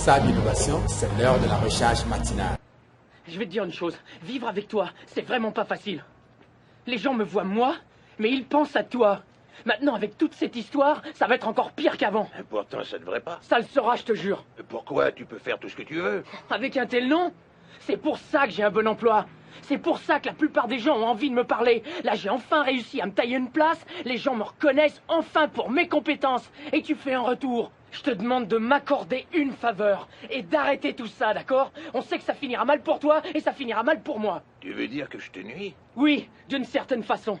Sab Innovation, c'est l'heure de la recharge matinale. Je vais te dire une chose, vivre avec toi, c'est vraiment pas facile. Les gens me voient moi, mais ils pensent à toi. Maintenant, avec toute cette histoire, ça va être encore pire qu'avant. Pourtant, ça devrait pas. Ça le sera, je te jure. Pourquoi? Tu peux faire tout ce que tu veux. Avec un tel nom, c'est pour ça que j'ai un bon emploi. C'est pour ça que la plupart des gens ont envie de me parler. Là, j'ai enfin réussi à me tailler une place. Les gens me reconnaissent enfin pour mes compétences. Et tu fais un retour. Je te demande de m'accorder une faveur et d'arrêter tout ça, d'accord? On sait que ça finira mal pour toi et ça finira mal pour moi. Tu veux dire que je te nuis? Oui, d'une certaine façon.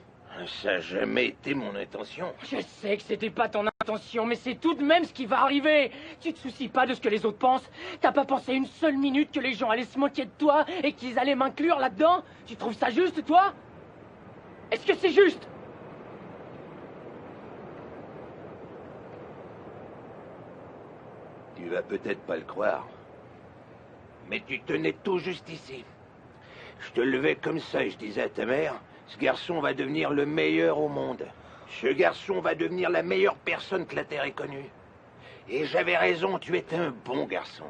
Ça n'a jamais été mon intention. Je sais que c'était pas ton intention, mais c'est tout de même ce qui va arriver. Tu te soucies pas de ce que les autres pensent? T'as pas pensé une seule minute que les gens allaient se moquer de toi et qu'ils allaient m'inclure là-dedans? Tu trouves ça juste, toi? Est-ce que c'est juste? Tu vas peut-être pas le croire, mais tu tenais tout juste ici. Je te levais comme ça et je disais à ta mère, ce garçon va devenir le meilleur au monde. Ce garçon va devenir la meilleure personne que la Terre ait connue. Et j'avais raison, tu étais un bon garçon.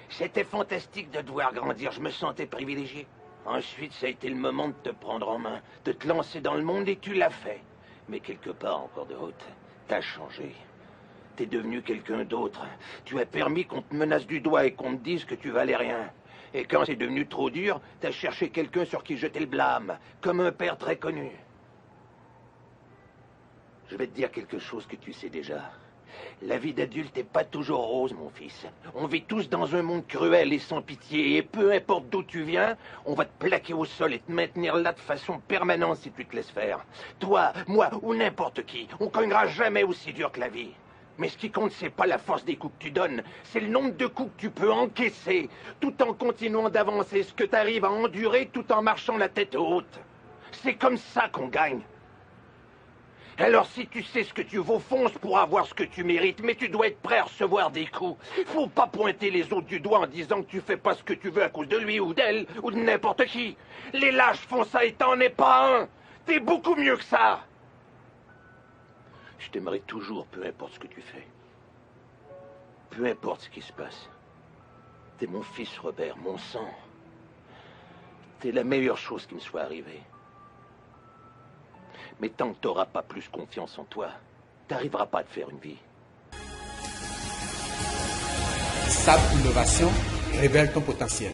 C'était fantastique de te voir grandir, je me sentais privilégié. Ensuite, ça a été le moment de te prendre en main, de te lancer dans le monde et tu l'as fait. Mais quelque part encore de route, t'as changé. T'es devenu quelqu'un d'autre. Tu as permis qu'on te menace du doigt et qu'on te dise que tu valais rien. Et quand c'est devenu trop dur, t'as cherché quelqu'un sur qui jeter le blâme, comme un père très connu. Je vais te dire quelque chose que tu sais déjà. La vie d'adulte n'est pas toujours rose, mon fils. On vit tous dans un monde cruel et sans pitié, et peu importe d'où tu viens, on va te plaquer au sol et te maintenir là de façon permanente si tu te laisses faire. Toi, moi ou n'importe qui, on cognera jamais aussi dur que la vie. Mais ce qui compte, c'est pas la force des coups que tu donnes, c'est le nombre de coups que tu peux encaisser, tout en continuant d'avancer, ce que tu arrives à endurer tout en marchant la tête haute. C'est comme ça qu'on gagne. Alors si tu sais ce que tu vaux, fonce pour avoir ce que tu mérites, mais tu dois être prêt à recevoir des coups. Faut pas pointer les autres du doigt en disant que tu fais pas ce que tu veux à cause de lui ou d'elle ou de n'importe qui. Les lâches font ça et t'en es pas un. T'es beaucoup mieux que ça. Je t'aimerai toujours, peu importe ce que tu fais. Peu importe ce qui se passe. T'es mon fils, Robert, mon sang. T'es la meilleure chose qui me soit arrivée. Mais tant que t'auras pas plus confiance en toi, t'arriveras pas à te faire une vie. Sab Innovation, révèle ton potentiel.